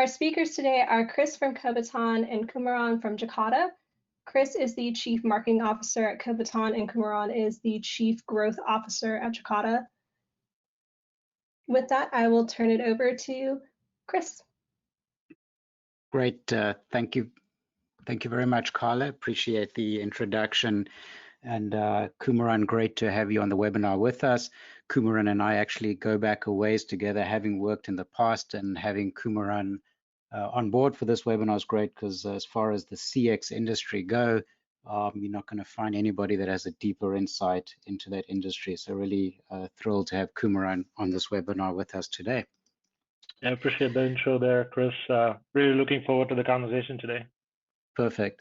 Our speakers today are Chris from Kobiton and Kumaran from Jakarta. Chris is the Chief Marketing Officer at Kobiton and Kumaran is the Chief Growth Officer at Jakarta. With that, I will turn it over to Chris. Great, thank you. Thank you very much, Carla. Appreciate the introduction. And Kumaran, great to have you on the webinar with us. Kumaran and I actually go back a ways together, having worked in the past, and having Kumaran on board for this webinar is great because as far as the CX industry go, you're not going to find anybody that has a deeper insight into that industry. So really thrilled to have Kumaran on this webinar with us today. I appreciate the intro there, Chris. Really looking forward to the conversation today. Perfect.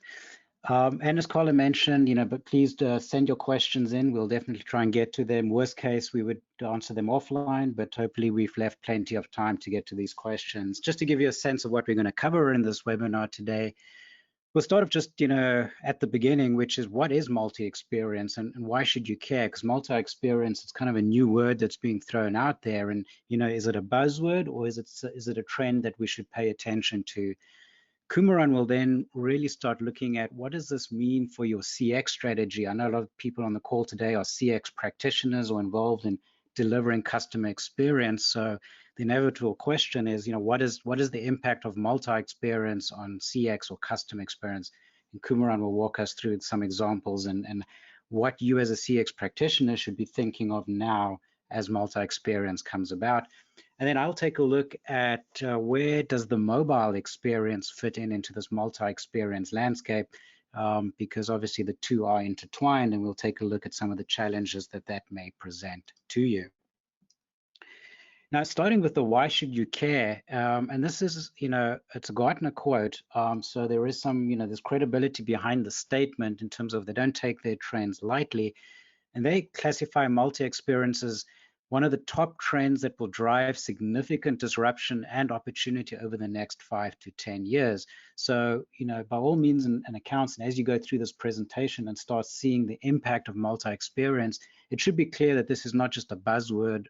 And as Carla mentioned, but please send your questions in. We'll definitely try and get to them. Worst case, we would answer them offline, but hopefully we've left plenty of time to get to these questions. Just to give you a sense of what we're going to cover in this webinar today, we'll start off just, at the beginning, which is what is multi-experience and why should you care? Because multi-experience is kind of a new word that's being thrown out there. And, is it a buzzword or is it a trend that we should pay attention to? Kumaran will then really start looking at what does this mean for your CX strategy. I know a lot of people on the call today are CX practitioners or involved in delivering customer experience. So the inevitable question is, what is the impact of multi-experience on CX or customer experience? And Kumaran will walk us through some examples and what you as a CX practitioner should be thinking of now as multi-experience comes about. And then I'll take a look at where does the mobile experience fit into this multi-experience landscape, because obviously the two are intertwined, and we'll take a look at some of the challenges that may present to you. Now, starting with the why should you care, and this is, it's a Gartner quote, so there is some, there's credibility behind the statement in terms of they don't take their trends lightly, and they classify multi-experiences one of the top trends that will drive significant disruption and opportunity over the next 5 to 10 years. So, by all means and accounts, and as you go through this presentation and start seeing the impact of multi-experience, it should be clear that this is not just a buzzword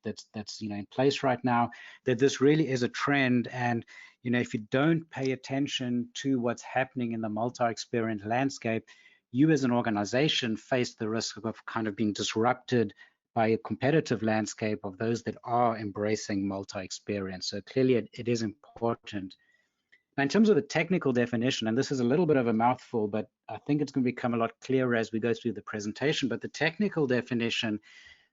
that's in place right now, that this really is a trend. And, if you don't pay attention to what's happening in the multi-experience landscape, you as an organization face the risk of kind of being disrupted by a competitive landscape of those that are embracing multi-experience. So clearly it is important. Now, in terms of the technical definition, and this is a little bit of a mouthful, but I think it's going to become a lot clearer as we go through the presentation, but the technical definition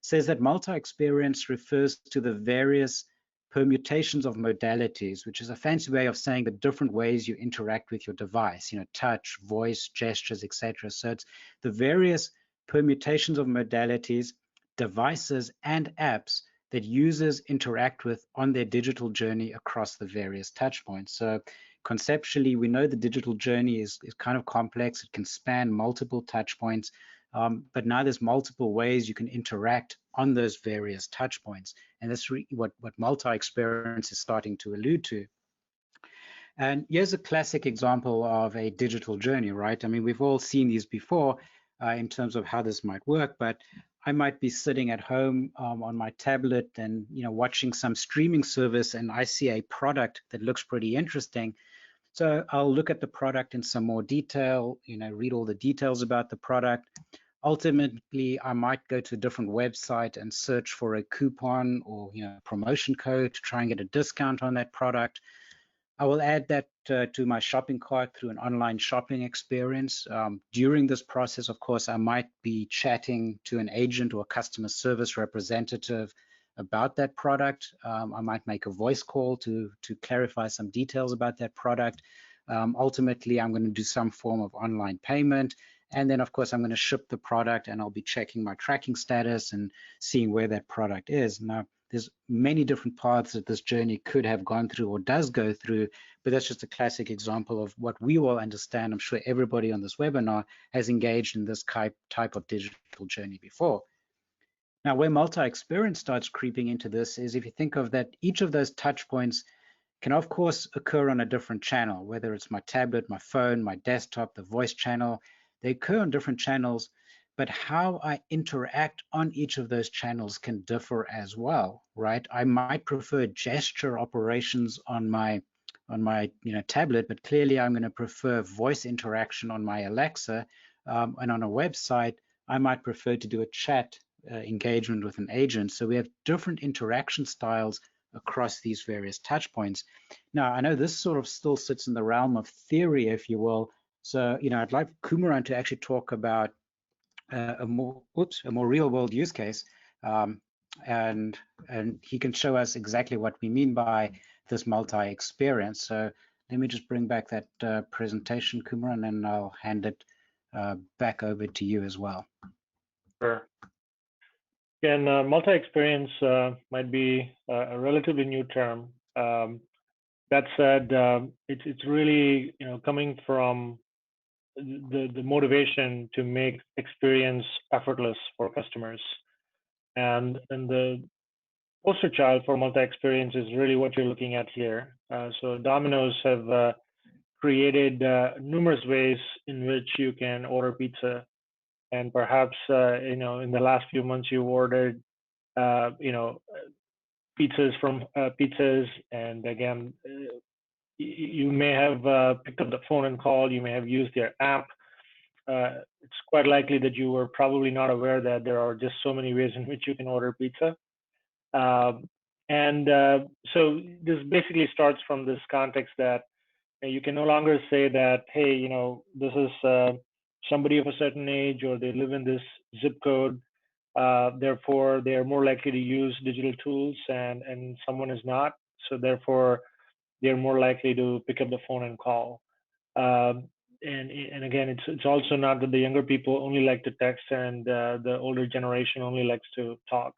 says that multi-experience refers to the various permutations of modalities, which is a fancy way of saying the different ways you interact with your device, touch, voice, gestures, etc. So it's the various permutations of modalities, devices and apps that users interact with on their digital journey across the various touch points. So conceptually, we know the digital journey is kind of complex. It can span multiple touch points, but now there's multiple ways you can interact on those various touch points. And that's really what multi-experience is starting to allude to. And here's a classic example of a digital journey, right? I mean, we've all seen these before in terms of how this might work, but I might be sitting at home on my tablet and watching some streaming service, and I see a product that looks pretty interesting. So I'll look at the product in some more detail, read all the details about the product. Ultimately, I might go to a different website and search for a coupon or promotion code to try and get a discount on that product. I will add that to my shopping cart through an online shopping experience. During this process, of course, I might be chatting to an agent or a customer service representative about that product. I might make a voice call to clarify some details about that product. Ultimately, I'm going to do some form of online payment. And then, of course, I'm going to ship the product, and I'll be checking my tracking status and seeing where that product is. Now, there's many different paths that this journey could have gone through or does go through, but that's just a classic example of what we all understand. I'm sure everybody on this webinar has engaged in this type of digital journey before. Now, where multi-experience starts creeping into this is if you think of that, each of those touch points can, of course, occur on a different channel, whether it's my tablet, my phone, my desktop, the voice channel. They occur on different channels, but how I interact on each of those channels can differ as well, right? I might prefer gesture operations on my tablet, but clearly I'm going to prefer voice interaction on my Alexa, and on a website I might prefer to do a chat engagement with an agent. So we have different interaction styles across these various touch points. Now, I know this sort of still sits in the realm of theory, if you will. So, I'd like Kumaran to actually talk about a more real world use case, and he can show us exactly what we mean by this multi-experience. So let me just bring back that presentation, Kumaran, and I'll hand it back over to you as well. Sure. Again, multi-experience might be a relatively new term. That said, it's really coming from the motivation to make experience effortless for customers, and the poster child for multi-experience is really what you're looking at here. So Domino's have created numerous ways in which you can order pizza, and perhaps in the last few months you ordered pizzas from pizzas, and again you may have picked up the phone and called, you may have used their app. It's quite likely that you were probably not aware that there are just so many ways in which you can order pizza. So this basically starts from this context that you can no longer say that, hey, this is somebody of a certain age, or they live in this zip code, therefore they are more likely to use digital tools, and someone is not, so therefore they're more likely to pick up the phone and call. And again, it's also not that the younger people only like to text and the older generation only likes to talk.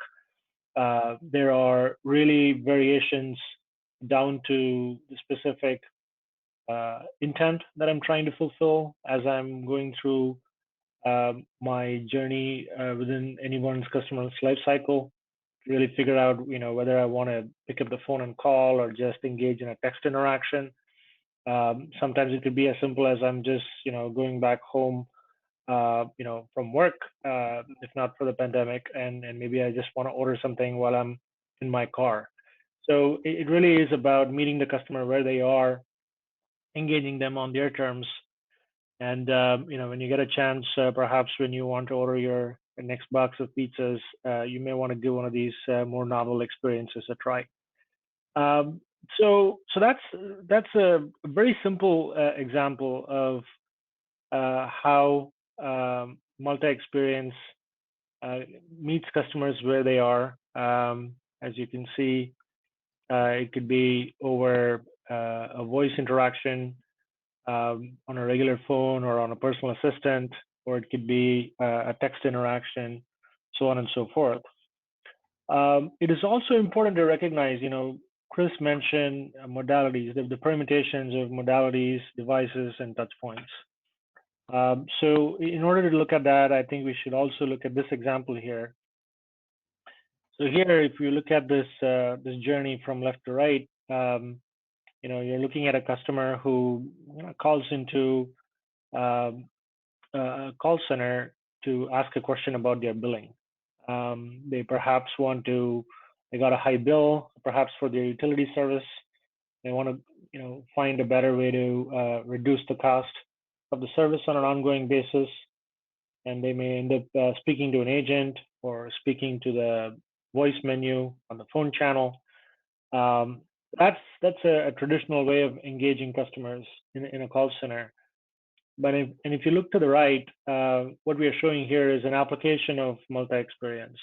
There are really variations down to the specific intent that I'm trying to fulfill as I'm going through my journey within anyone's customer's life cycle, to really figure out whether I want to pick up the phone and call or just engage in a text interaction. Sometimes it could be as simple as I'm just going back home from work, if not for the pandemic, and maybe I just want to order something while I'm in my car. So it really is about meeting the customer where they are, engaging them on their terms, and when you get a chance, perhaps when you want to order your next box of pizzas, you may want to give one of these more novel experiences a try. So that's a very simple example of how multi-experience meets customers where they are. As you can see, it could be over a voice interaction on a regular phone or on a personal assistant, or it could be a text interaction, so on and so forth. It is also important to recognize, Chris mentioned modalities, the permutations of modalities, devices, and touch points. So in order to look at that, I think we should also look at this example here. So here, if you look at this journey from left to right, you're looking at a customer who calls into a call center to ask a question about their billing. They perhaps they got a high bill, perhaps for their utility service. They want to find a better way to reduce the cost of the service on an ongoing basis, and they may end up speaking to an agent or speaking to the voice menu on the phone channel. That's a traditional way of engaging customers in a call center. But if you look to the right, what we are showing here is an application of multi-experience,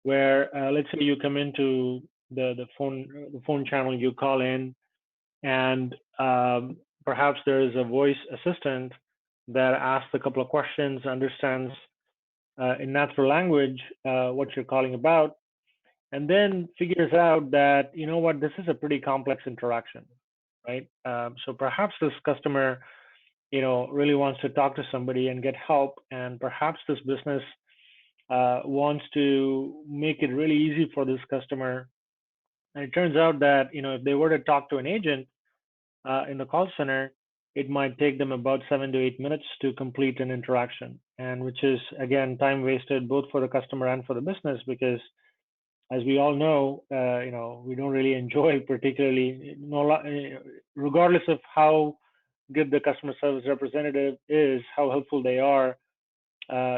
where let's say you come into the phone channel, you call in, and perhaps there is a voice assistant that asks a couple of questions, understands in natural language what you're calling about, and then figures out that, this is a pretty complex interaction, right? So perhaps this customer, really wants to talk to somebody and get help, and perhaps this business wants to make it really easy for this customer. And it turns out that, if they were to talk to an agent in the call center, it might take them about 7 to 8 minutes to complete an interaction, and which is again time wasted both for the customer and for the business, because as we all know, we don't really enjoy particularly, regardless of how good the customer service representative is, how helpful they are,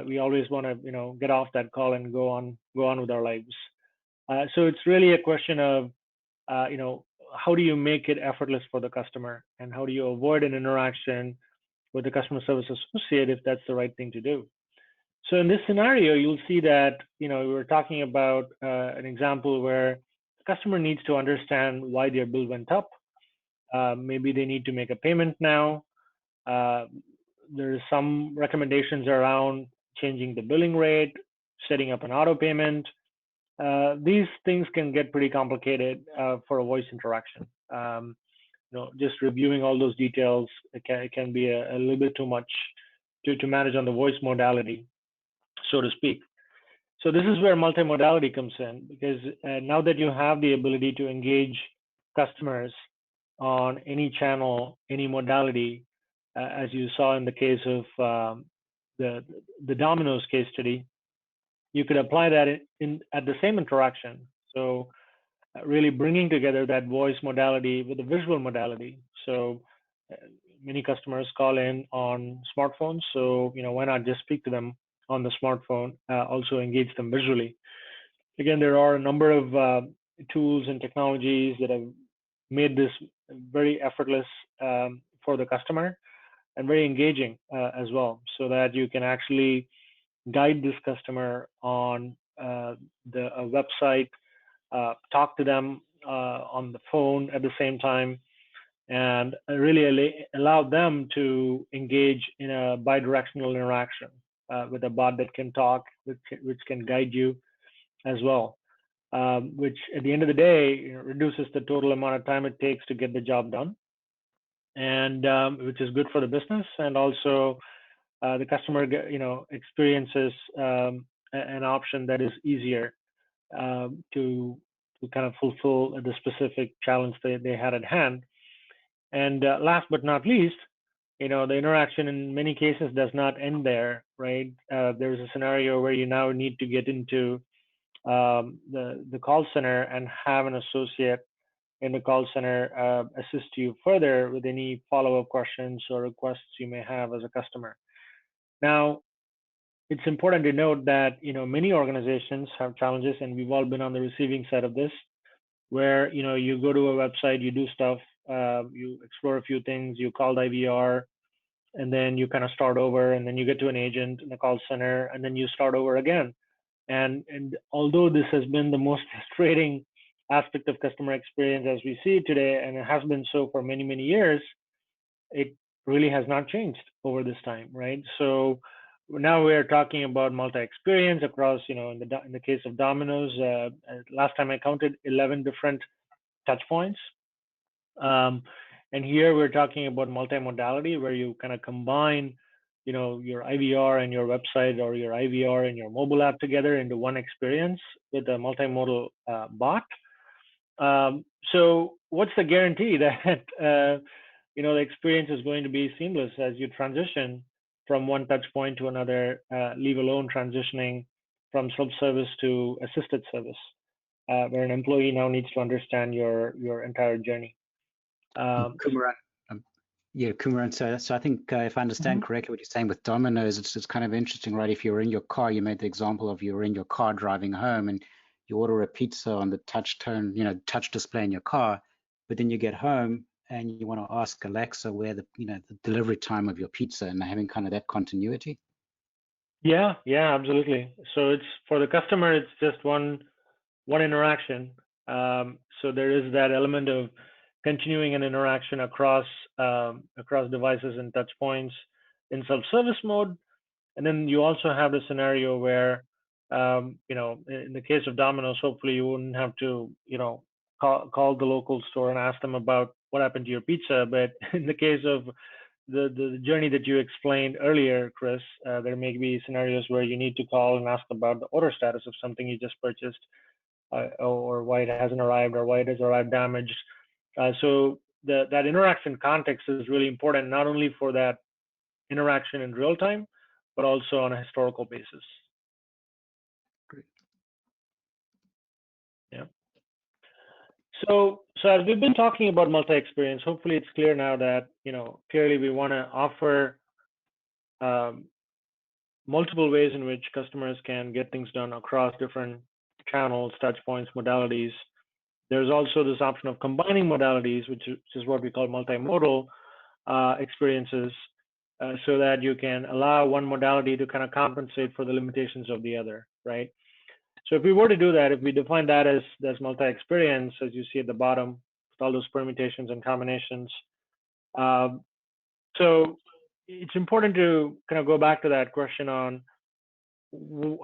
we always want to, get off that call and go on with our lives. So it's really a question of, how do you make it effortless for the customer, and how do you avoid an interaction with the customer service associate if that's the right thing to do. So in this scenario, you'll see that, we're talking about an example where the customer needs to understand why their bill went up. Maybe they need to make a payment now. There's some recommendations around changing the billing rate, setting up an auto payment. These things can get pretty complicated for a voice interaction. Just reviewing all those details, it can be a little bit too much to manage on the voice modality, so to speak. So this is where multimodality comes in, because now that you have the ability to engage customers on any channel, any modality, as you saw in the case of the Domino's case study, you could apply that at the same interaction. So really bringing together that voice modality with the visual modality. So many customers call in on smartphones, so why not just speak to them on the smartphone, also engage them visually. Again, there are a number of tools and technologies that have made this very effortless for the customer, and very engaging as well, so that you can actually guide this customer on the website, talk to them on the phone at the same time, and really allow them to engage in a bidirectional interaction with a bot that can talk, which can guide you as well, which at the end of the day reduces the total amount of time it takes to get the job done, and which is good for the business, and also the customer experiences an option that is easier to kind of fulfill the specific challenge they had at hand. And last but not least, the interaction in many cases does not end there, right? There's a scenario where you now need to get into the call center and have an associate in the call center assist you further with any follow-up questions or requests you may have as a customer. Now, it's important to note that many organizations have challenges, and we've all been on the receiving side of this, where you go to a website, you do stuff, you explore a few things, you call the IVR, and then you kind of start over, and then you get to an agent in the call center, and then you start over again. And although this has been the most frustrating aspect of customer experience as we see it today, and it has been so for many, many years, it really has not changed over this time, right? So now we're talking about multi-experience across, in the case of Domino's, last time I counted 11 different touch points. And here we're talking about multimodality, where you kind of combine, your IVR and your website, or your IVR and your mobile app together into one experience with a multimodal bot. So what's the guarantee that the experience is going to be seamless as you transition from one touch point to another, leave alone transitioning from self-service to assisted service, where an employee now needs to understand your entire journey. Kumaran, Kumaran, so I think if I understand correctly what you're saying with Domino's, it's kind of interesting, right? If you're in your car, you made the example of you're in your car driving home and you order a pizza on the touch display in your car, but then you get home and you want to ask Alexa where the delivery time of your pizza, and having kind of that continuity. Yeah, absolutely. So it's for the customer, it's just one interaction. So there is that element of continuing an interaction across devices and touch points in self-service mode. And then you also have the scenario where, in the case of Domino's, hopefully you wouldn't have to, call the local store and ask them about what happened to your pizza. But in the case of the journey that you explained earlier, Chris, there may be scenarios where you need to call and ask about the order status of something you just purchased, or why it hasn't arrived, or why it has arrived damaged. So that interaction context is really important, not only for that interaction in real time, but also on a historical basis. Great. Yeah. So as we've been talking about multi-experience, hopefully it's clear now that, clearly we want to offer multiple ways in which customers can get things done across different channels, touch points, modalities. There's also this option of combining modalities, which is what we call multimodal experiences, so that you can allow one modality to kind of compensate for the limitations of the other, right? So if we were to do that, if we define that as multi-experience, as you see at the bottom, with all those permutations and combinations, so it's important to kind of go back to that question on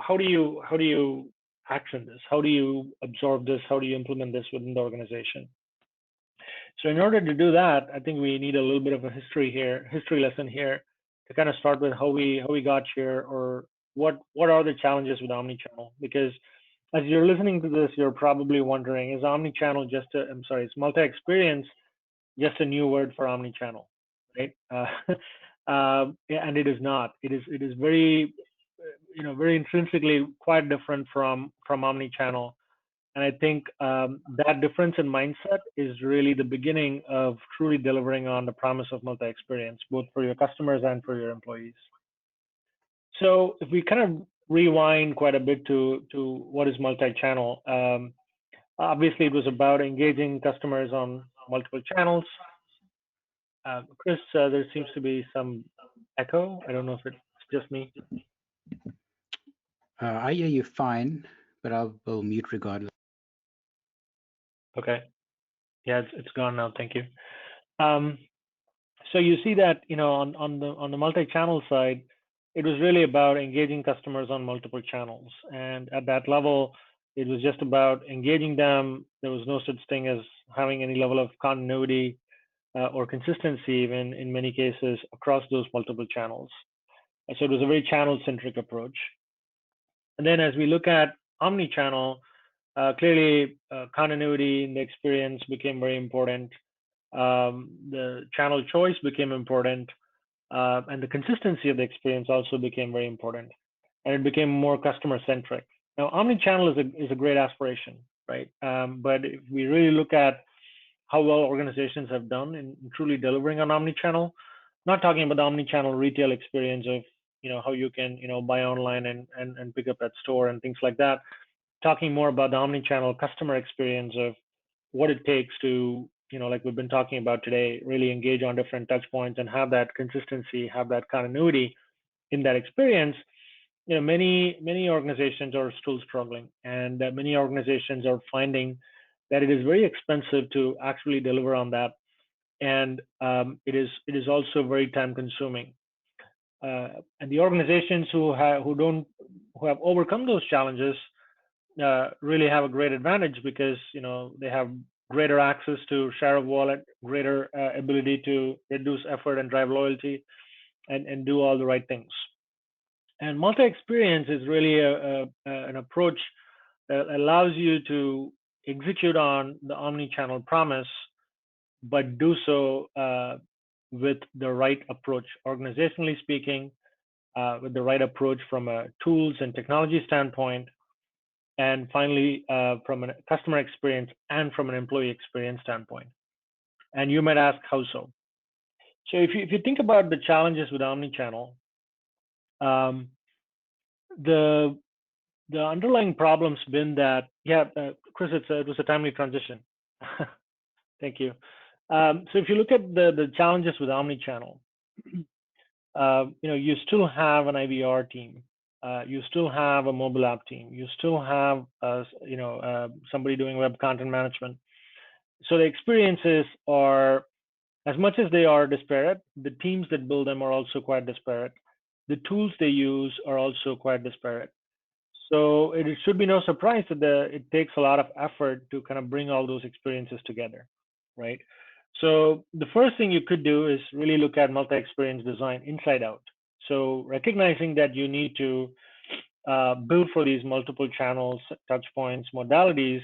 how do you action this? How do you absorb this? How do you implement this within the organization? So in order to do that, I think we need a little bit of a history lesson here, to kind of start with how we got here, or what are the challenges with omnichannel? Because as you're listening to this, you're probably wondering, is omnichannel is multi-experience just a new word for omnichannel, right? And it is not. It is very, very intrinsically quite different from omnichannel. And I think that difference in mindset is really the beginning of truly delivering on the promise of multi-experience, both for your customers and for your employees. So if we kind of rewind quite a bit to what is multi-channel, obviously it was about engaging customers on multiple channels. Chris, there seems to be some echo. I don't know if it's just me. I hear you fine, but I'll mute regardless. Okay. Yeah, it's gone now. Thank you. So you see that, on the multi-channel side, it was really about engaging customers on multiple channels. And at that level, it was just about engaging them. There was no such thing as having any level of continuity or consistency, even in many cases, across those multiple channels. So it was a very channel-centric approach. And then as we look at omni-channel, clearly continuity in the experience became very important. The channel choice became important, and the consistency of the experience also became very important, and it became more customer-centric. Now, omni-channel is a great aspiration, right? But if we really look at how well organizations have done in truly delivering on omni-channel, not talking about the omni-channel retail experience of how you can buy online and pick up at store and things like that, talking more about the omni-channel customer experience of what it takes to like we've been talking about today, really engage on different touch points and have that consistency, have that continuity in that experience. Many organizations are still struggling, and many organizations are finding that it is very expensive to actually deliver on that, and it is also very time consuming. And the organizations who have overcome those challenges really have a great advantage, because they have greater access to share of wallet, greater ability to reduce effort and drive loyalty, and do all the right things. And multi-experience is really an approach that allows you to execute on the omni-channel promise, but do so with the right approach, organizationally speaking, with the right approach from a tools and technology standpoint, and finally, from a customer experience and from an employee experience standpoint. And you might ask, how so? So if you think about the challenges with omnichannel, the underlying problem's been that, Chris, it was a timely transition. Thank you. So if you look at the challenges with omnichannel, you still have an IVR team. You still have a mobile app team. You still have, somebody doing web content management. So the experiences are, as much as they are disparate, the teams that build them are also quite disparate. The tools they use are also quite disparate. So it should be no surprise that it takes a lot of effort to kind of bring all those experiences together, right? So the first thing you could do is really look at multi-experience design inside out. So recognizing that you need to build for these multiple channels, touch points, modalities,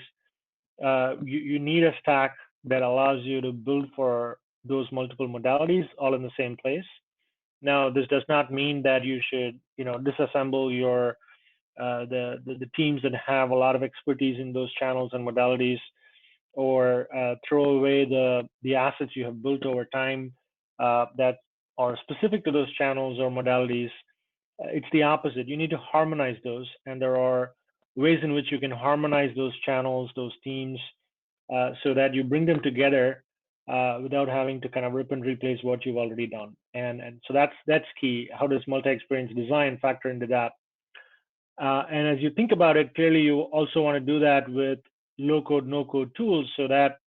you need a stack that allows you to build for those multiple modalities all in the same place. Now, this does not mean that you should, disassemble your the teams that have a lot of expertise in those channels and modalities, or throw away the assets you have built over time that are specific to those channels or modalities. It's the opposite. You need to harmonize those, and there are ways in which you can harmonize those channels, those teams, so that you bring them together without having to kind of rip and replace what you've already done. And so that's key. How does multi-experience design factor into that? And as you think about it, clearly you also want to do that with low-code, no-code tools, so that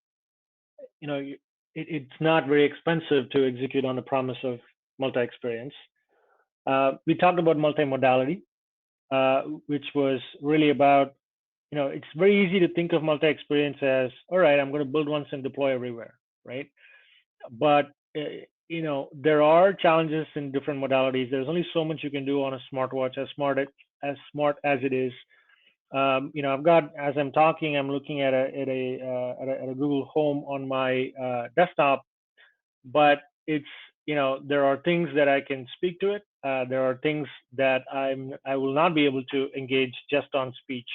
it's not very expensive to execute on the promise of multi-experience. We talked about multimodality, which was really about, it's very easy to think of multi-experience as, all right, I'm going to build once and deploy everywhere, right? But, there are challenges in different modalities. There's only so much you can do on a smartwatch, as smart as it is. I've got, as I'm talking, I'm looking at a Google Home on my desktop, but it's, there are things that I can speak to it. There are things that I will not be able to engage just on speech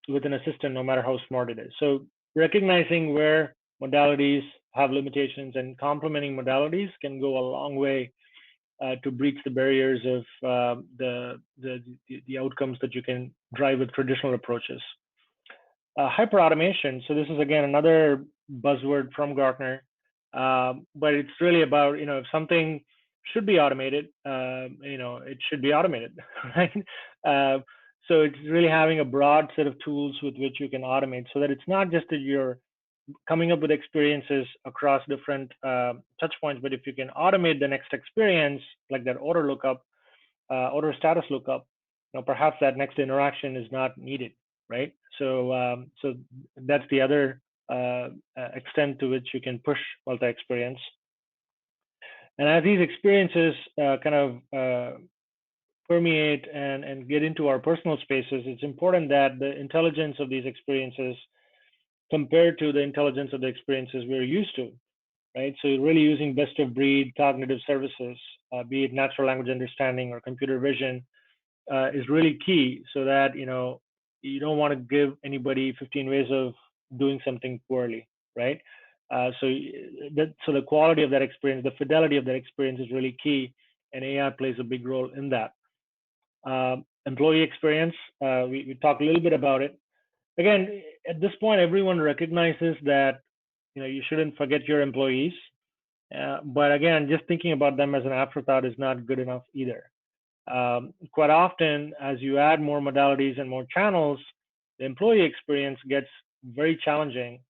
with an assistant, no matter how smart it is. So recognizing where modalities have limitations and complementing modalities can go a long way to breach the barriers of the outcomes that you can drive with traditional approaches. Hyperautomation. So this is again another buzzword from Gartner, but it's really about, if something should be automated, it should be automated, right? So it's really having a broad set of tools with which you can automate, so that it's not just that you're coming up with experiences across different touch points, but if you can automate the next experience, like that order lookup, order status lookup, perhaps that next interaction is not needed, right? So so that's the other extent to which you can push multi-experience. And as these experiences kind of permeate and get into our personal spaces, it's important that the intelligence of these experiences compared to the intelligence of the experiences we're used to, right? So you're really using best of breed cognitive services, be it natural language understanding or computer vision, is really key, so that you don't want to give anybody 15 ways of doing something poorly, right? So the quality of that experience, the fidelity of that experience is really key, and AI plays a big role in that. Employee experience, we talked a little bit about it. Again, at this point, everyone recognizes that you shouldn't forget your employees, but again, just thinking about them as an afterthought is not good enough either. Quite often, as you add more modalities and more channels, the employee experience gets very challenging,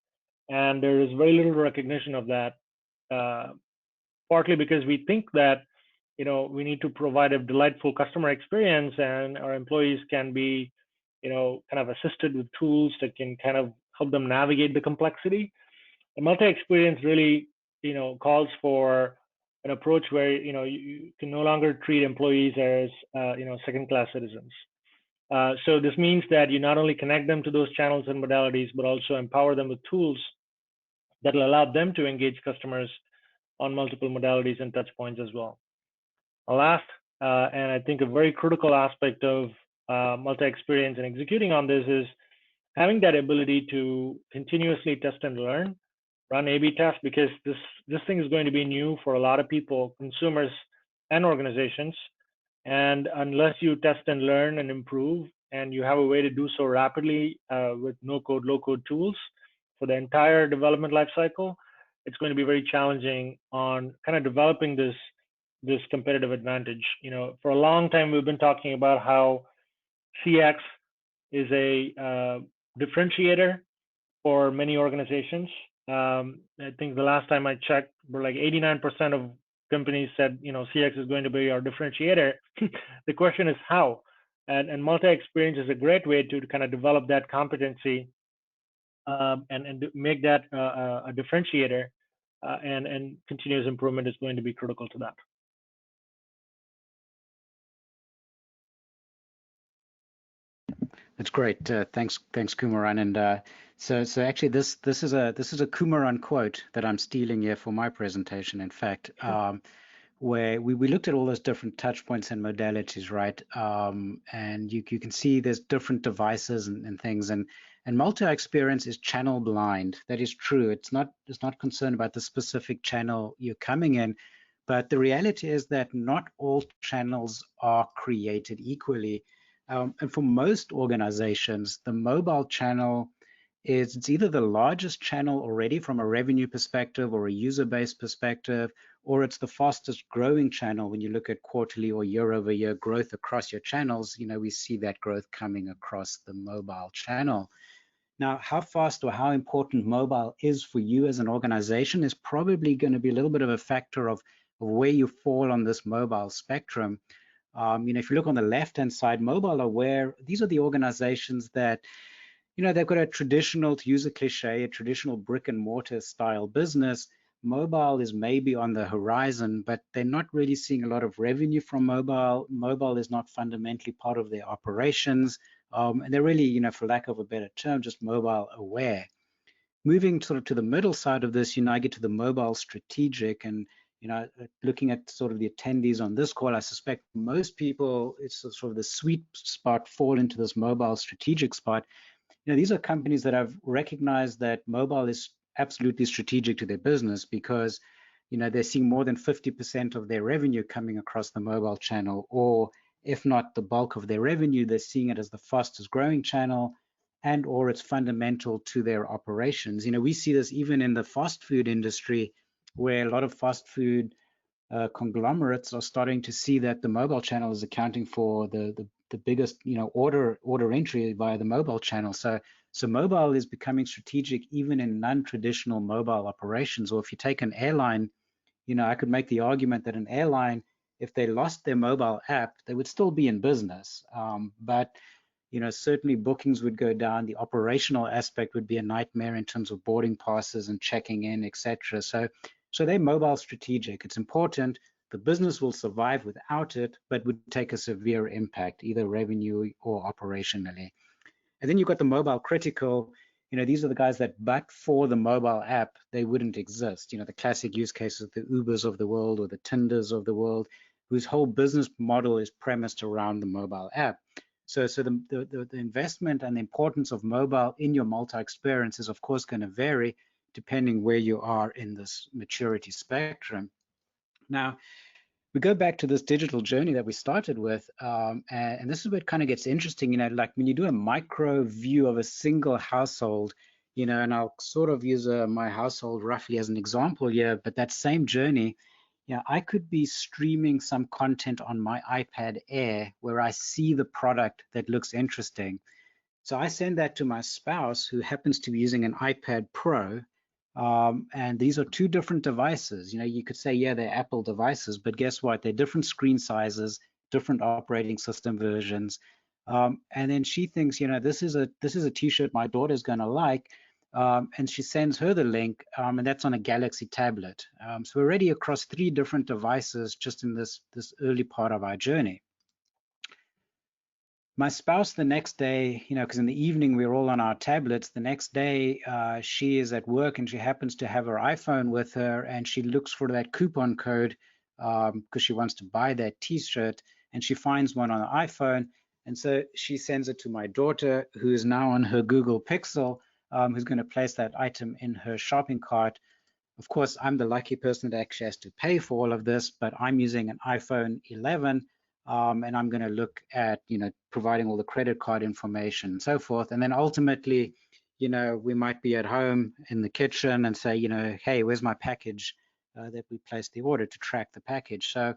and there is very little recognition of that, partly because we think that we need to provide a delightful customer experience, and our employees can be kind of assisted with tools that can kind of help them navigate the complexity. The multi-experience really calls for an approach where you can no longer treat employees as second-class citizens. So this means that you not only connect them to those channels and modalities, but also empower them with tools that will allow them to engage customers on multiple modalities and touch points as well. Last, and I think a very critical aspect of multi-experience and executing on this is having that ability to continuously test and learn, run A/B tests, because this thing is going to be new for a lot of people, consumers and organizations. And unless you test and learn and improve, and you have a way to do so rapidly with no-code, low-code tools for the entire development lifecycle, it's going to be very challenging on kind of developing this competitive advantage. For a long time, we've been talking about how CX is a differentiator for many organizations. I think the last time I checked, we're like 89% of companies said, CX is going to be our differentiator. The question is how, and multi-experience is a great way to kind of develop that competency and make that a differentiator, and continuous improvement is going to be critical to that. That's great. Thanks, Kumaran. And so actually, this is a Kumaran quote that I'm stealing here for my presentation. In fact, where we looked at all those different touch points and modalities, right? And you can see there's different devices and things. And multi-experience is channel blind. That is true. It's not concerned about the specific channel you're coming in, but the reality is that not all channels are created equally. And for most organizations, the mobile channel it's either the largest channel already from a revenue perspective or a user base perspective, or it's the fastest growing channel when you look at quarterly or year-over-year growth across your channels. We see that growth coming across the mobile channel. Now, how fast or how important mobile is for you as an organization is probably going to be a little bit of a factor of where you fall on this mobile spectrum. If you look on the left-hand side, mobile aware, these are the organizations that they've got a traditional, to use a cliche, a traditional brick and mortar style business. Mobile is maybe on the horizon, but they're not really seeing a lot of revenue from mobile. Mobile is not fundamentally part of their operations. And they're really, for lack of a better term, just mobile aware. Moving sort of to the middle side of this, I get to the mobile strategic, and looking at sort of the attendees on this call, I suspect most people, it's sort of the sweet spot, fall into this mobile strategic spot. These are companies that have recognized that mobile is absolutely strategic to their business because, they're seeing more than 50% of their revenue coming across the mobile channel, or if not the bulk of their revenue, they're seeing it as the fastest growing channel, and or it's fundamental to their operations. We see this even in the fast food industry, where a lot of fast food conglomerates are starting to see that the mobile channel is accounting for the biggest order entry via the mobile channel. So mobile is becoming strategic even in non-traditional mobile operations. Or if you take an airline, I could make the argument that an airline, if they lost their mobile app, they would still be in business. But certainly bookings would go down. The operational aspect would be a nightmare in terms of boarding passes and checking in, etc. So they're mobile strategic. It's important. The business will survive without it, but would take a severe impact, either revenue or operationally. And then you've got the mobile critical. These are the guys that, but for the mobile app, they wouldn't exist. The classic use cases, the Ubers of the world or the Tinders of the world, whose whole business model is premised around the mobile app. So the investment and the importance of mobile in your multi-experience is, of course, going to vary depending where you are in this maturity spectrum. Now, we go back to this digital journey that we started with, and this is where it kind of gets interesting, like when you do a micro view of a single household, and I'll sort of use my household roughly as an example here, but that same journey, I could be streaming some content on my iPad Air where I see the product that looks interesting. So I send that to my spouse, who happens to be using an iPad Pro. And these are two different devices. You could say, yeah, they're Apple devices, but guess what? They're different screen sizes, different operating system versions. And then she thinks, this is a t-shirt my daughter's going to like. And she sends her the link, and that's on a Galaxy tablet. So we're already across 3 different devices just in this early part of our journey. My spouse the next day, because in the evening we're all on our tablets, the next day she is at work and she happens to have her iPhone with her, and she looks for that coupon code because she wants to buy that t-shirt, and she finds one on the iPhone. And so she sends it to my daughter, who is now on her Google Pixel, who's going to place that item in her shopping cart. Of course, I'm the lucky person that actually has to pay for all of this, but I'm using an iPhone 11. And I'm going to look at, providing all the credit card information and so forth. And then ultimately, we might be at home in the kitchen and say, hey, where's my package that we placed the order, to track the package. So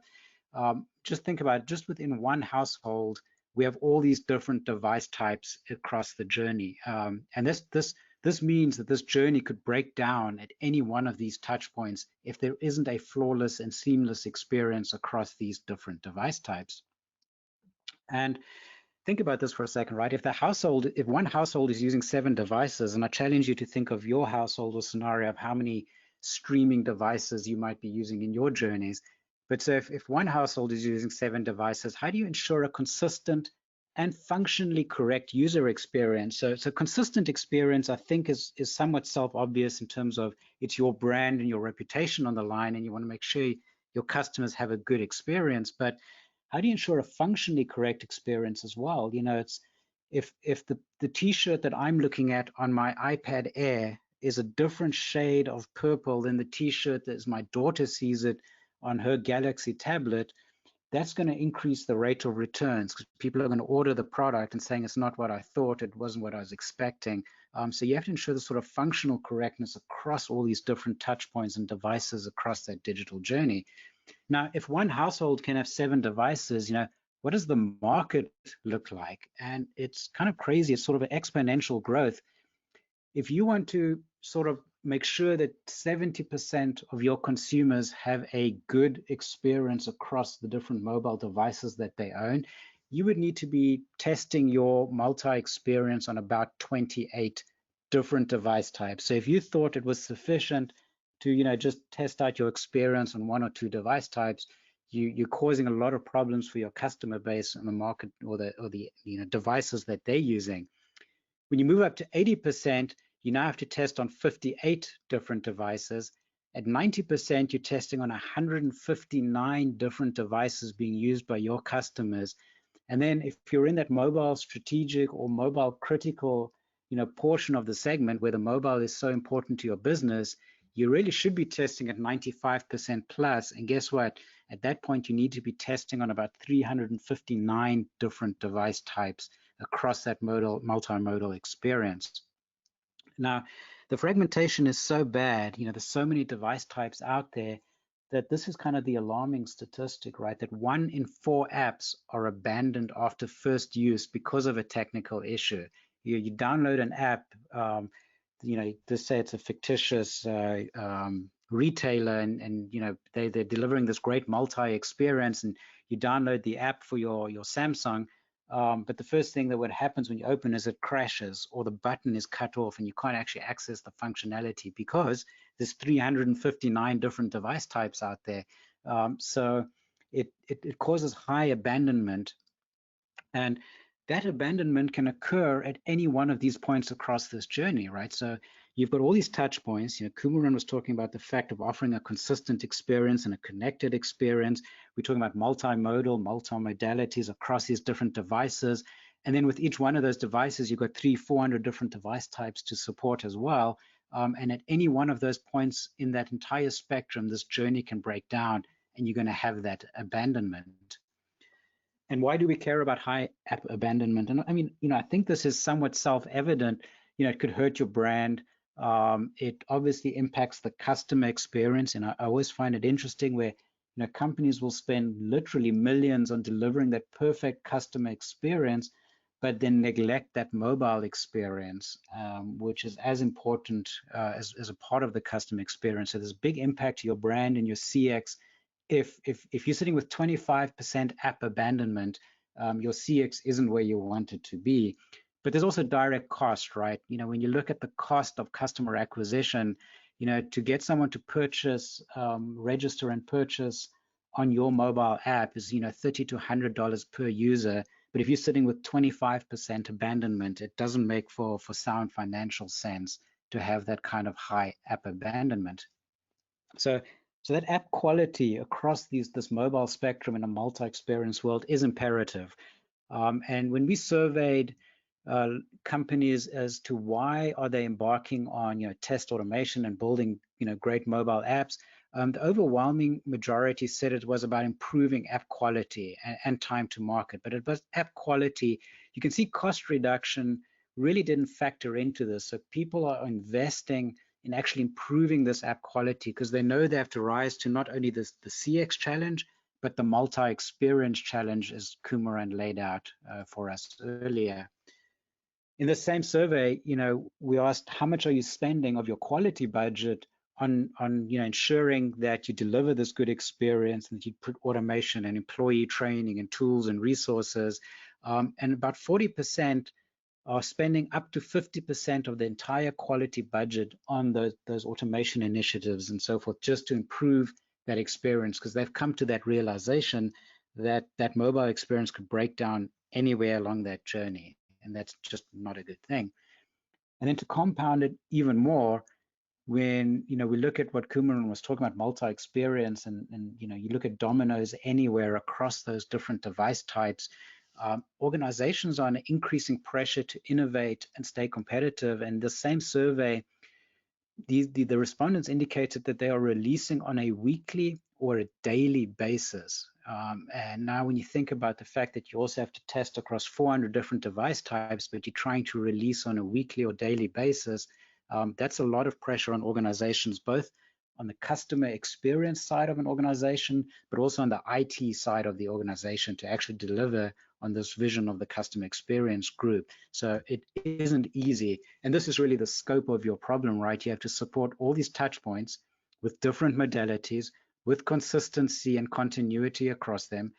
just think about it, just within one household, we have all these different device types across the journey. And this means that this journey could break down at any one of these touch points if there isn't a flawless and seamless experience across these different device types. And think about this for a second, right? If one household is using 7 devices, and I challenge you to think of your household or scenario of how many streaming devices you might be using in your journeys. But so if one household is using 7 devices, how do you ensure a consistent and functionally correct user experience. So consistent experience, I think, is somewhat self-obvious in terms of it's your brand and your reputation on the line, and you want to make sure your customers have a good experience. But how do you ensure a functionally correct experience as well? You know, it's if the T-shirt that I'm looking at on my iPad Air is a different shade of purple than the T-shirt that my daughter sees it on her Galaxy tablet, that's going to increase the rate of returns because people are going to order the product and saying it's not what I thought, it wasn't what I was expecting. So you have to ensure the sort of functional correctness across all these different touch points and devices across that digital journey. Now, if one household can have 7 devices, you know, what does the market look like? And it's kind of crazy. It's sort of an exponential growth. If you want to sort of make sure that 70% of your consumers have a good experience across the different mobile devices that they own, you would need to be testing your multi-experience on about 28 different device types. So if you thought it was sufficient to, you know, just test out your experience on 1 or 2 device types, you're causing a lot of problems for your customer base and the market or the you know, devices that they're using. When you move up to 80%, you now have to test on 58 different devices. At 90%, you're testing on 159 different devices being used by your customers. And then if you're in that mobile strategic or mobile critical, you know, portion of the segment where the mobile is so important to your business, you really should be testing at 95% plus. And guess what? At that point, you need to be testing on about 359 different device types across that multimodal experience. Now, the fragmentation is so bad, you know, there's so many device types out there that this is kind of the alarming statistic, right? That 1 in 4 apps are abandoned after first use because of a technical issue. You download an app, you know, just say it's a fictitious retailer, and you know they're delivering this great multi-experience, and you download the app for your Samsung. But the first thing that what happens when you open is it crashes or the button is cut off and you can't actually access the functionality because there's 359 different device types out there. So it causes high abandonment, and that abandonment can occur at any one of these points across this journey, right? So you've got all these touch points. You know, Kumaran was talking about the fact of offering a consistent experience and a connected experience. We're talking about multimodal, multimodalities across these different devices. And then with each one of those devices, you've got 300-400 different device types to support as well. And at any one of those points in that entire spectrum, this journey can break down and you're going to have that abandonment. And why do we care about high app abandonment? And I mean, you know, I think this is somewhat self-evident. You know, it could hurt your brand. It obviously impacts the customer experience. And I always find it interesting where, you know, companies will spend literally millions on delivering that perfect customer experience, but then neglect that mobile experience, which is as important as a part of the customer experience. So there's a big impact to your brand and your CX. If you're sitting with 25% app abandonment, your CX isn't where you want it to be. But there's also direct cost, right? You know, when you look at the cost of customer acquisition, you know, to get someone to purchase, register and purchase on your mobile app is, you know, $30 to $100 per user. But if you're sitting with 25% abandonment, it doesn't make for sound financial sense to have that kind of high app abandonment. So that app quality across this mobile spectrum in a multi-experience world is imperative. And when we surveyed companies as to why are they embarking on, you know, test automation and building, you know, great mobile apps, the overwhelming majority said it was about improving app quality and time to market. But it was app quality. You can see cost reduction really didn't factor into this. So people are investing in actually improving this app quality because they know they have to rise to not only the CX challenge, but the multi-experience challenge, as Kumaran laid out for us earlier. In the same survey, you know, we asked how much are you spending of your quality budget on you know, ensuring that you deliver this good experience and that you put automation and employee training and tools and resources, and about 40% are spending up to 50% of the entire quality budget on those automation initiatives and so forth, just to improve that experience, because they've come to that realization that that mobile experience could break down anywhere along that journey, and that's just not a good thing. And then to compound it even more, when we look at what Kumaran was talking about, multi-experience, and you look at dominoes anywhere across those different device types, organizations are under increasing pressure to innovate and stay competitive. And the same survey, the respondents indicated that they are releasing on a weekly or a daily basis. And now when you think about the fact that you also have to test across 400 different device types, but you're trying to release on a weekly or daily basis, that's a lot of pressure on organizations, both on the customer experience side of an organization, but also on the IT side of the organization to actually deliver on this vision of the customer experience group. So it isn't easy. And this is really the scope of your problem, right? You have to support all these touch points with different modalities, with consistency and continuity across them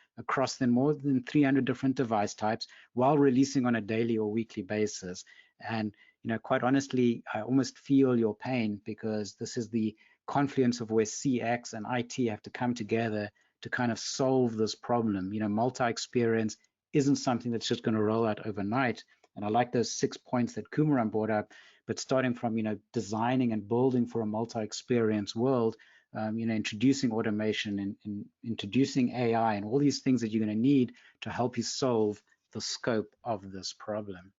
more than 300 different device types, while releasing on a daily or weekly basis. And quite honestly, I almost feel your pain, because this is the confluence of where CX and IT have to come together to kind of solve this problem. Multi-experience isn't something that's just going to roll out overnight. And I like those 6 points that Kumaran brought up, but starting from, designing and building for a multi-experience world, introducing automation and introducing AI and all these things that you're going to need to help you solve the scope of this problem.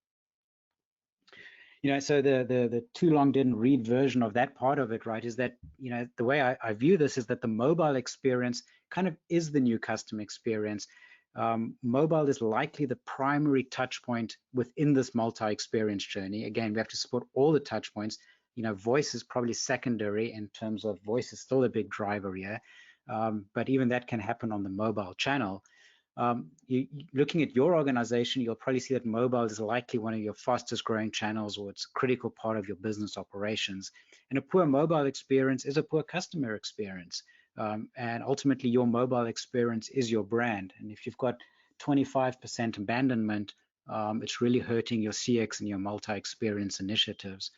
So the too long didn't read version of that part of it, right, is that, the way I view this is that the mobile experience kind of is the new customer experience. Mobile is likely the primary touch point within this multi-experience journey. Again, we have to support all the touch points. Voice is probably secondary in terms of voice is still a big driver here, but even that can happen on the mobile channel. Looking at your organization, you'll probably see that mobile is likely one of your fastest growing channels, or it's a critical part of your business operations. And a poor mobile experience is a poor customer experience. And ultimately, your mobile experience is your brand. And if you've got 25% abandonment, it's really hurting your CX and your multi-experience initiatives.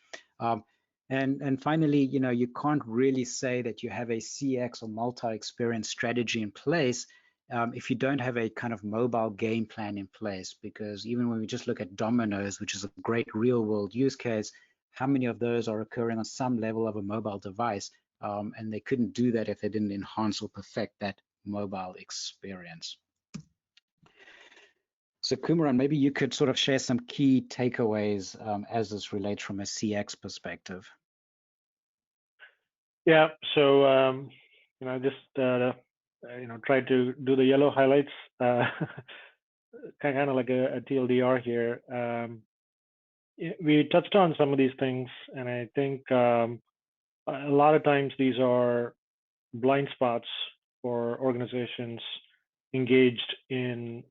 And finally, you can't really say that you have a CX or multi-experience strategy in place if you don't have a kind of mobile game plan in place. Because even when we just look at dominoes, which is a great real world use case, how many of those are occurring on some level of a mobile device? And they couldn't do that if they didn't enhance or perfect that mobile experience. So Kumaran, maybe you could sort of share some key takeaways as this relates from a CX perspective. Yeah, so just try to do the yellow highlights, kind of like a TLDR here. We touched on some of these things, and I think a lot of times these are blind spots for organizations engaged in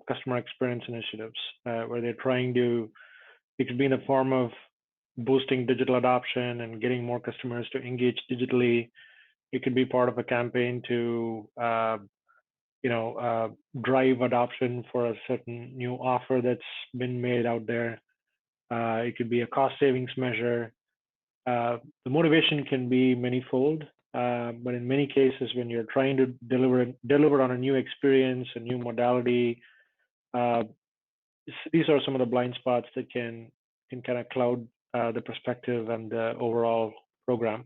customer experience initiatives, where they're trying to, it could be in the form of boosting digital adoption and getting more customers to engage digitally. It could be part of a campaign to drive adoption for a certain new offer that's been made out there. It could be a cost savings measure. The motivation can be manifold, but in many cases, when you're trying to deliver on a new experience, a new modality, these are some of the blind spots that can kind of cloud the perspective and the overall program.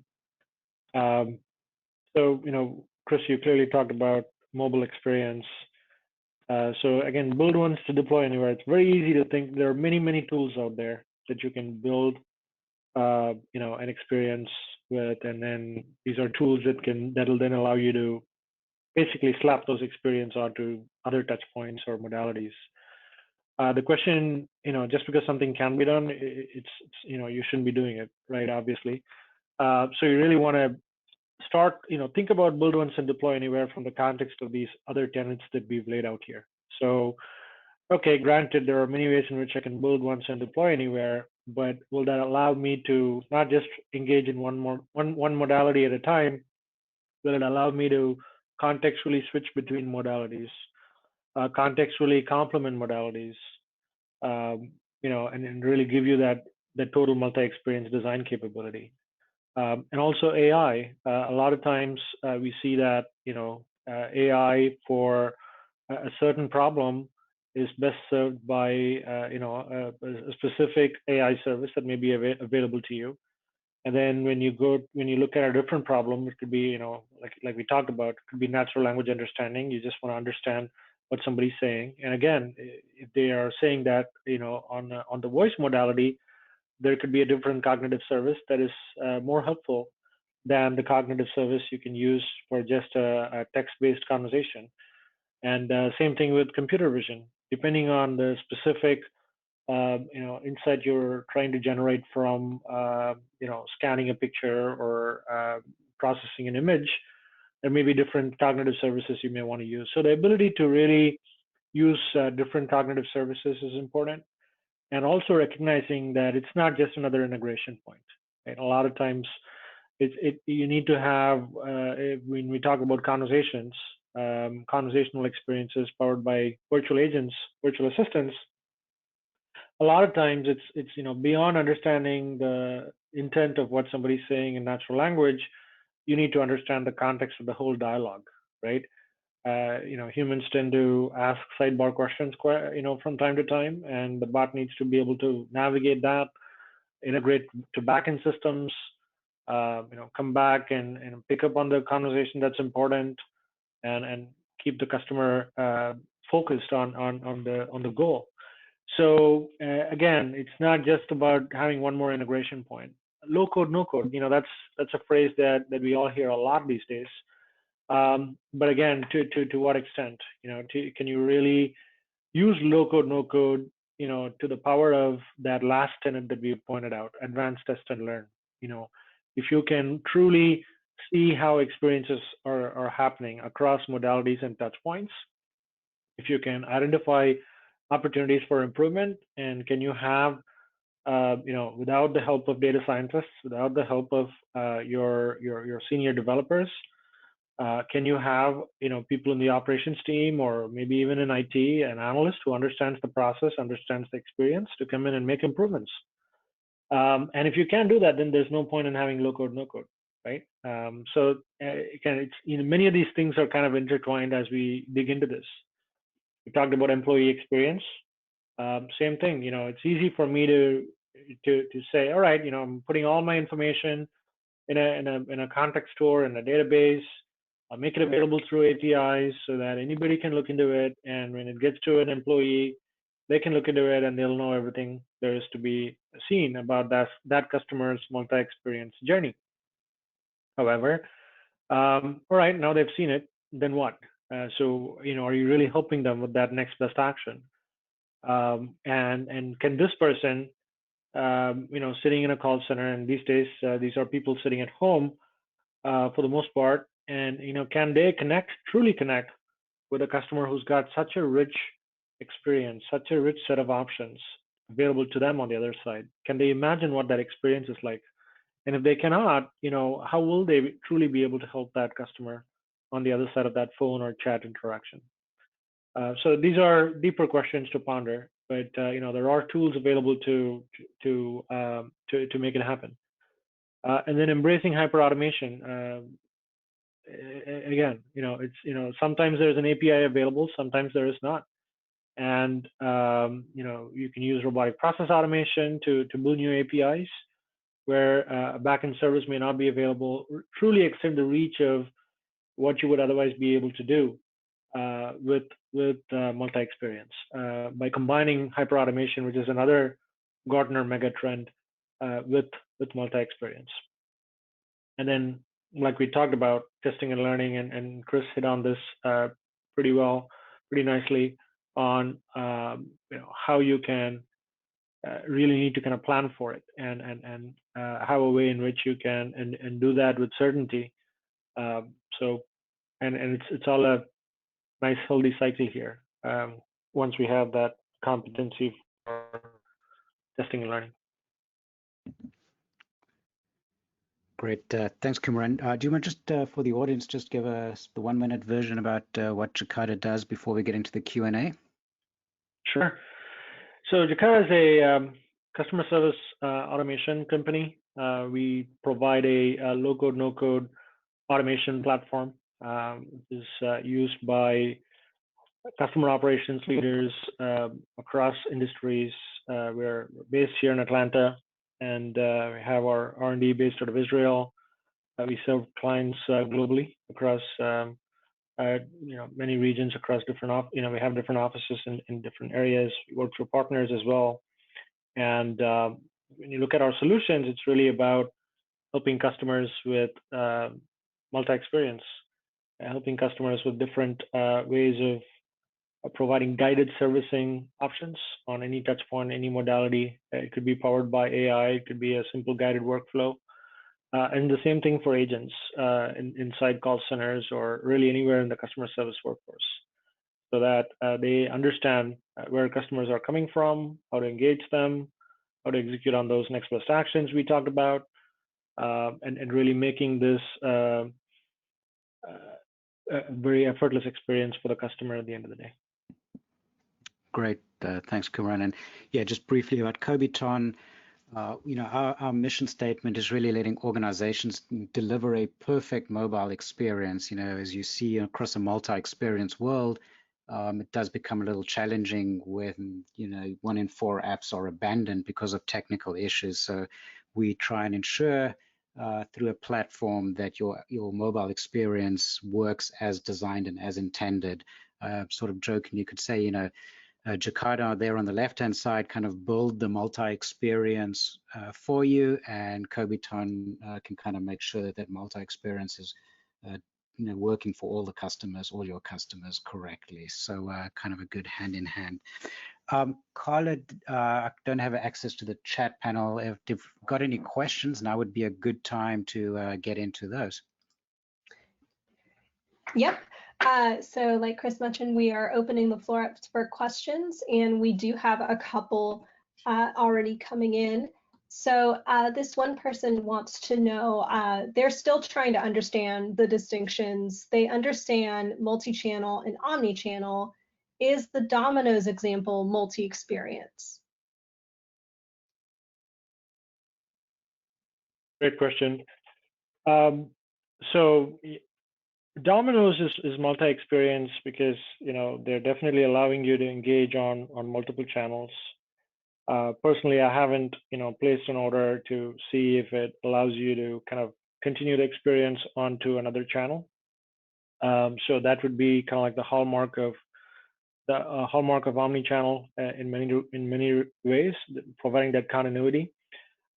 So, Chris, you clearly talked about mobile experience. So again, build once to deploy anywhere. It's very easy to think there are many, many tools out there that you can build, an experience with, and then these are tools that'll then allow you to basically slap those experience onto other touch points or modalities. The question, just because something can be done, it's you shouldn't be doing it, right? Obviously. So you really want to start, think about build once and deploy anywhere from the context of these other tenets that we've laid out here. So, okay, granted, there are many ways in which I can build once and deploy anywhere, but will that allow me to not just engage in one modality at a time? Will it allow me to contextually switch between modalities, contextually complement modalities, and really give you that total multi-experience design capability? And also AI. A lot of times we see that AI for a certain problem is best served by a specific AI service that may be available to you. And then when you look at a different problem, it could be, like we talked about, it could be natural language understanding. You just want to understand what somebody's saying. And again, if they are saying that, on the voice modality, there could be a different cognitive service that is more helpful than the cognitive service you can use for just a text-based conversation. And same thing with computer vision. Depending on the specific insight you're trying to generate from scanning a picture or processing an image, there may be different cognitive services you may want to use. So the ability to really use different cognitive services is important, and also recognizing that it's not just another integration point. Right? A lot of times, you need to have when we talk about conversations, conversational experiences powered by virtual agents, virtual assistants. A lot of times it's beyond understanding the intent of what somebody's saying in natural language. You need to understand the context of the whole dialogue, right? Humans tend to ask sidebar questions from time to time, and the bot needs to be able to navigate that, integrate to backend systems, come back and pick up on the conversation that's important, and keep the customer focused on the goal. So again, it's not just about having one more integration point. Low code, no code. That's a phrase that we all hear a lot these days. But again, to what extent? Can you really use low code, no code? To the power of that last tenet that we pointed out: advanced test and learn. If you can truly see how experiences are happening across modalities and touch points, if you can identify opportunities for improvement, and can you have without the help of data scientists, without the help of your senior developers, can you have people in the operations team, or maybe even in IT, an analyst who understands the process, understands the experience, to come in and make improvements? And if you can't do that, then there's no point in having low code, no code, right? So again, many of these things are kind of intertwined as we dig into this. We talked about employee experience. Same thing. It's easy for me to say, all right, I'm putting all my information in a context store, in a database. I'll make it available through APIs so that anybody can look into it. And when it gets to an employee, they can look into it and they'll know everything there is to be seen about that customer's multi-experience journey. However, all right, now they've seen it, then what? So, are you really helping them with that next best action? And can this person, sitting in a call center, and these days, these are people sitting at home for the most part, and, can they truly connect with a customer who's got such a rich experience, such a rich set of options available to them on the other side? Can they imagine what that experience is like? And if they cannot, how will they truly be able to help that customer on the other side of that phone or chat interaction? So these are deeper questions to ponder, but there are tools available to make it happen. And then embracing hyperautomation. Again, it's sometimes there's an API available, sometimes there is not. And you can use robotic process automation to build new APIs where a backend service may not be available, truly extend the reach of what you would otherwise be able to do with multi-experience by combining hyperautomation, which is another Gartner mega trend, with multi-experience. And then, like we talked about, testing and learning, and Chris hit on this pretty nicely on how you can really need to kind of plan for it and have a way in which you can and do that with certainty. So it's all a nice healthy cycle here once we have that competency for testing and learning. Great, thanks, Kumaran. Do you want just for the audience just give us the 1-minute version about what Jakarta does before we get into the Q&A? Sure. So Jakarta is a customer service automation company. We provide a low-code, no-code automation platform. Is used by customer operations leaders across industries. We're based here in Atlanta, and we have our R&D based out of Israel. We serve clients globally across many regions across different we have different offices in different areas. We work through partners as well. And when you look at our solutions, it's really about helping customers with multi-experience, helping customers with different ways of providing guided servicing options on any touch point, any modality. It could be powered by AI, it could be a simple guided workflow. And the same thing for agents inside call centers or really anywhere in the customer service workforce, so that they understand where customers are coming from, how to engage them, how to execute on those next best actions we talked about, and really making this a very effortless experience for the customer at the end of the day. Great, thanks, Kumran. And yeah, just briefly about Kobiton. Our mission statement is really letting organizations deliver a perfect mobile experience. As you see across a multi-experience world, it does become a little challenging when 1 in 4 apps are abandoned because of technical issues. So we try and ensure through a platform that your mobile experience works as designed and as intended. Sort of joking, you could say, Jakarta there on the left-hand side kind of build the multi-experience for you, and Kobiton can kind of make sure that multi-experience is working for all the customers, all your customers correctly. So kind of a good hand in hand. Carla, I don't have access to the chat panel. If you've got any questions, now would be a good time to get into those. Yep. So like Chris mentioned, we are opening the floor up for questions, and we do have a couple already coming in. So this one person wants to know, they're still trying to understand the distinctions. They understand multi-channel and omni-channel. Is the Domino's example multi-experience? Great question. So Domino's is multi-experience because they're definitely allowing you to engage on multiple channels. Personally, I haven't placed an order to see if it allows you to kind of continue the experience onto another channel. So that would be kind of like the hallmark of omni-channel in many ways, providing that continuity.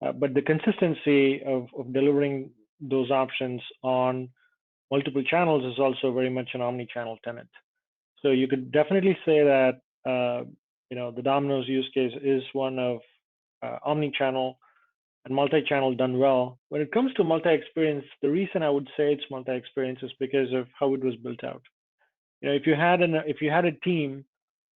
But the consistency of delivering those options on multiple channels is also very much an omni-channel tenet. So you could definitely say that the Domino's use case is one of omni-channel and multi-channel done well. When it comes to multi-experience, the reason I would say it's multi-experience is because of how it was built out. If you had a team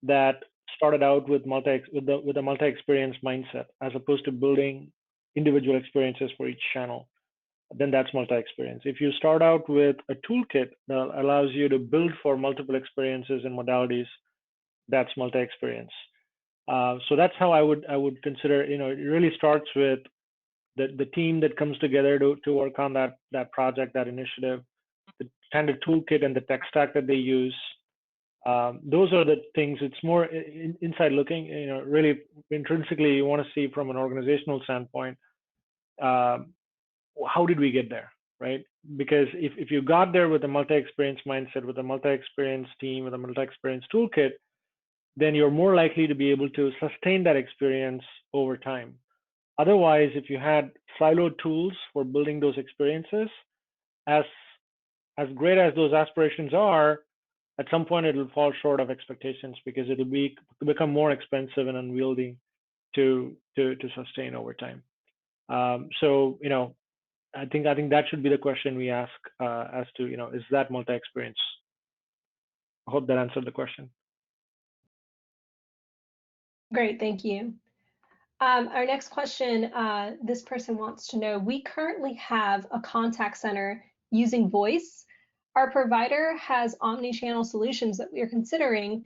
that started out with a multi-experience mindset as opposed to building individual experiences for each channel, then that's multi-experience. If you start out with a toolkit that allows you to build for multiple experiences and modalities, that's multi-experience. So that's how I would consider. It really starts with the team that comes together to work on that project, that initiative, the kind of toolkit and the tech stack that they use. Those are the things. It's more inside looking. Really intrinsically, you want to see from an organizational standpoint, how did we get there, right? Because if you got there with a multi-experience mindset, with a multi-experience team, with a multi-experience toolkit, then you're more likely to be able to sustain that experience over time. Otherwise, if you had siloed tools for building those experiences, as great as those aspirations are, at some point it'll fall short of expectations because it'll become more expensive and unwieldy to sustain over time. So I think that should be the question we ask as to is that multi-experience? I hope that answered the question. Great, thank you. Our next question, this person wants to know, we currently have a contact center using voice. Our provider has omni-channel solutions that we are considering.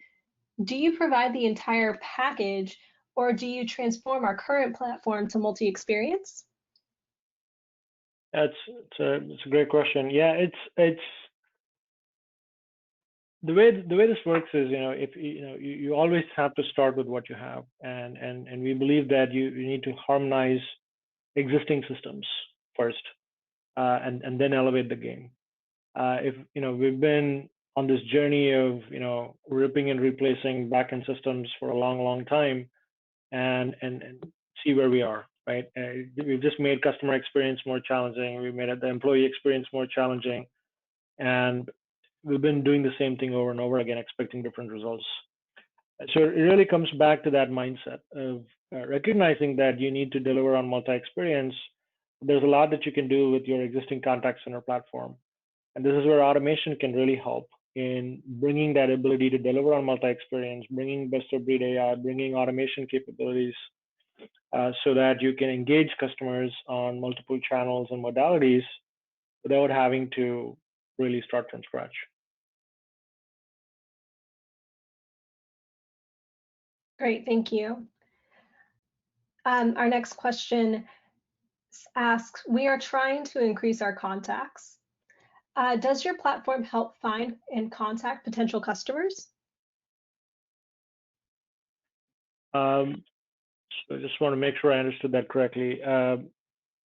Do you provide the entire package, or do you transform our current platform to multi-experience? It's a great question. Yeah, it's the way this works is, if you always have to start with what you have, and we believe that you need to harmonize existing systems first, and then elevate the game. If we've been on this journey of ripping and replacing backend systems for a long time, and see where we are, right? We've just made customer experience more challenging. We made the employee experience more challenging, and we've been doing the same thing over and over again, expecting different results. So it really comes back to that mindset of recognizing that you need to deliver on multi-experience. There's a lot that you can do with your existing contact center platform. And this is where automation can really help in bringing that ability to deliver on multi-experience, bringing best of breed AI, bringing automation capabilities, so that you can engage customers on multiple channels and modalities without having to really start from scratch. Great, thank you. Our next question asks, we are trying to increase our contacts. Does your platform help find and contact potential customers? So I just want to make sure I understood that correctly.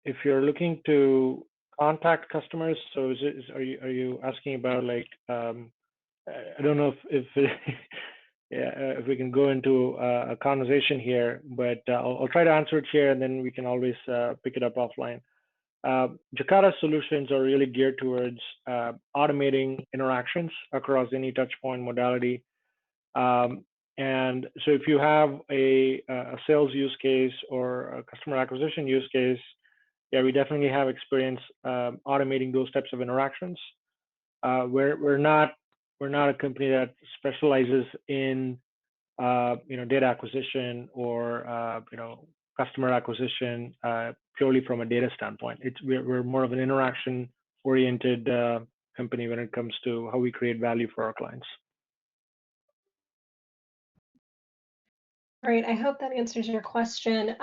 If you're looking to contact customers, so are you asking about, like, I don't know if yeah, if we can go into a conversation here, but I'll try to answer it here, and then we can always pick it up offline. Jakarta solutions are really geared towards automating interactions across any touch point modality. And so if you have a sales use case or a customer acquisition use case, yeah, we definitely have experience automating those types of interactions. We're not a company that specializes in data acquisition or customer acquisition purely from a data standpoint. We're more of an interaction oriented company when it comes to how we create value for our clients. Great, I hope that answers your question.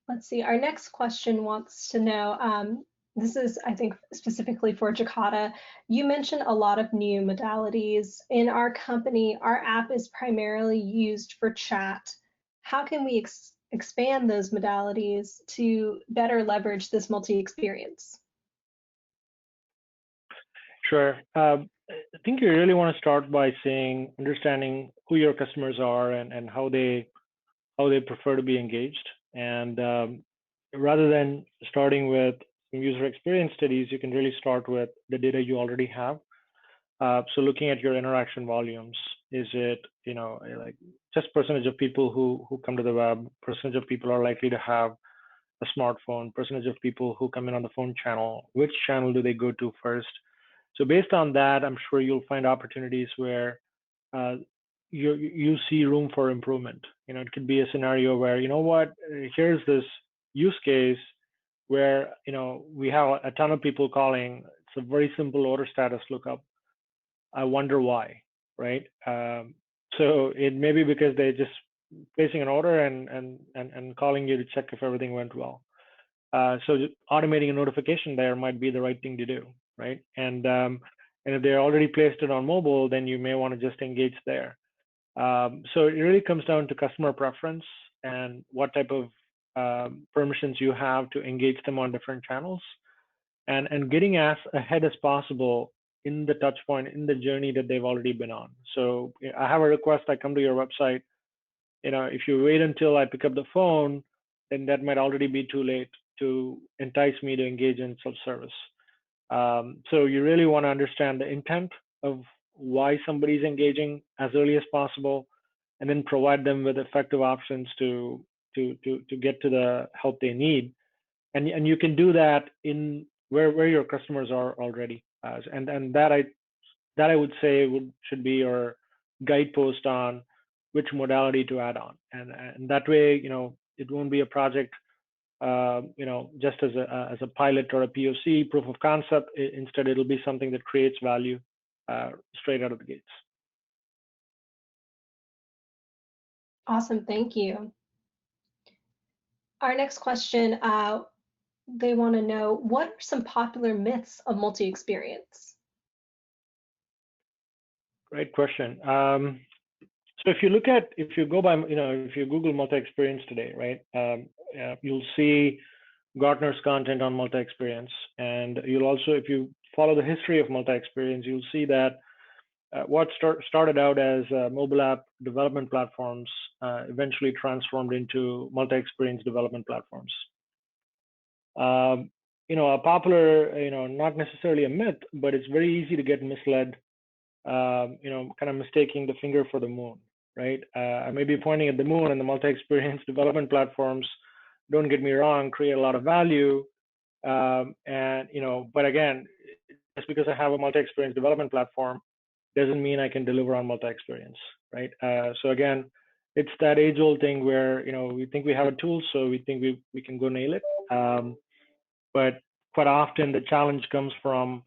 Let's see, our next question wants to know, this is, I think, specifically for Jakarta. You mentioned a lot of new modalities. In our company, our app is primarily used for chat. How can we expand those modalities to better leverage this multi-experience? Sure. I think you really want to start by understanding who your customers are and how they prefer to be engaged. And rather than starting with user experience studies, you can really start with the data you already have. So looking at your interaction volumes, is it like just percentage of people who come to the web, percentage of people are likely to have a smartphone, percentage of people who come in on the phone channel, which channel do they go to first? So based on that, I'm sure you'll find opportunities where you see room for improvement. It could be a scenario where, here's this use case where, we have a ton of people calling. It's a very simple order status lookup. I wonder why, right? So it may be because they're just placing an order and calling you to check if everything went well. So automating a notification there might be the right thing to do, right? And if they're already placed it on mobile, then you may want to just engage there. So it really comes down to customer preference and what type of permissions you have to engage them on different channels, and getting as ahead as possible in the touch point, in the journey that they've already been on. So I have a request, I come to your website. If you wait until I pick up the phone, then that might already be too late to entice me to engage in self-service. So you really want to understand the intent of why somebody's engaging as early as possible, and then provide them with effective options to get to the help they need. And you can do that in where your customers are already. And that I would say should be your guidepost on which modality to add on. And that way, it won't be a project just as a pilot or a POC, proof of concept. Instead, it'll be something that creates value straight out of the gates. Awesome, thank you. Our next question, they want to know, what are some popular myths of multi-experience? Great question. So if you go by, if you Google multi-experience today, right, you'll see Gartner's content on multi-experience, and you'll also, if you follow the history of multi-experience, you'll see that what started out as mobile app development platforms eventually transformed into multi-experience development platforms. A popular, not necessarily a myth, but it's very easy to get misled, kind of mistaking the finger for the moon, right? I may be pointing at the moon, and the multi-experience development platforms, don't get me wrong, create a lot of value. But again, just because I have a multi-experience development platform doesn't mean I can deliver on multi-experience, right? So again, it's that age-old thing where, we think we have a tool, so we think we can go nail it. But quite often the challenge comes from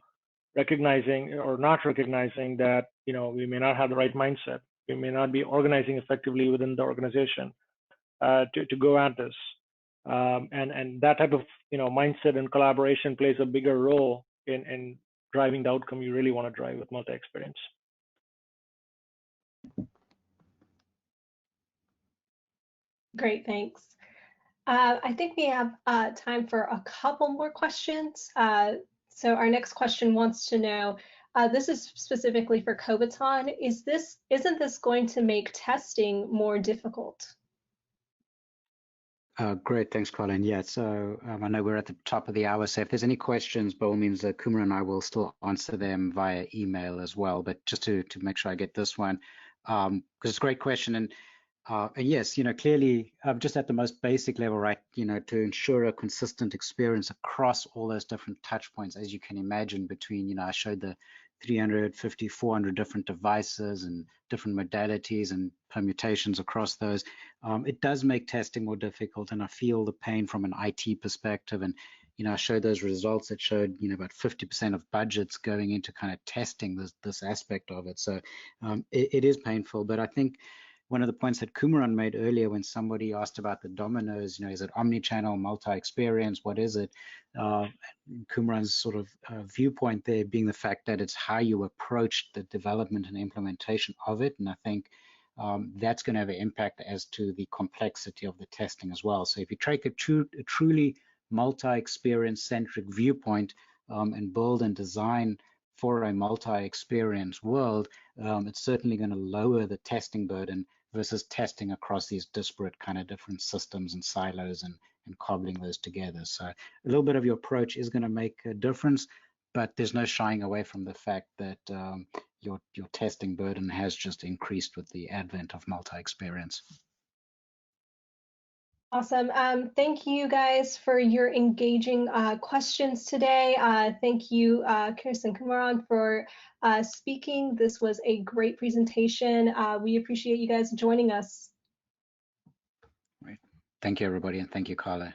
recognizing or not recognizing that, we may not have the right mindset. We may not be organizing effectively within the organization to go at this. And that type of, mindset and collaboration plays a bigger role in driving the outcome you really want to drive with multi-experience. Great, thanks. I think we have time for a couple more questions. So our next question wants to know, this is specifically for Kobiton, isn't this going to make testing more difficult? Great, thanks, Colin. Yeah, so I know we're at the top of the hour, so if there's any questions, by all means, Kumar and I will still answer them via email as well. But just to make sure I get this one, because it's a great question, and yes, clearly, just at the most basic level, right, to ensure a consistent experience across all those different touch points, as you can imagine, between, I showed the 350, 400 different devices and different modalities and permutations across those. It does make testing more difficult, and I feel the pain from an IT perspective. And, I showed those results that showed, about 50% of budgets going into kind of testing this aspect of it. So it is painful, but I think one of the points that Kumaran made earlier when somebody asked about the dominoes, is it omni-channel, multi-experience, what is it? Kumaran's sort of viewpoint there being the fact that it's how you approach the development and implementation of it. And I think that's going to have an impact as to the complexity of the testing as well. So if you take a truly multi-experience centric viewpoint and build and design for a multi-experience world, it's certainly going to lower the testing burden versus testing across these disparate kind of different systems and silos and cobbling those together. So a little bit of your approach is going to make a difference, but there's no shying away from the fact that your testing burden has just increased with the advent of multi-experience. Awesome. Thank you guys for your engaging questions today. Thank you, Chris and Kumaran, for speaking. This was a great presentation. We appreciate you guys joining us. Right. Thank you, everybody, and thank you, Carla.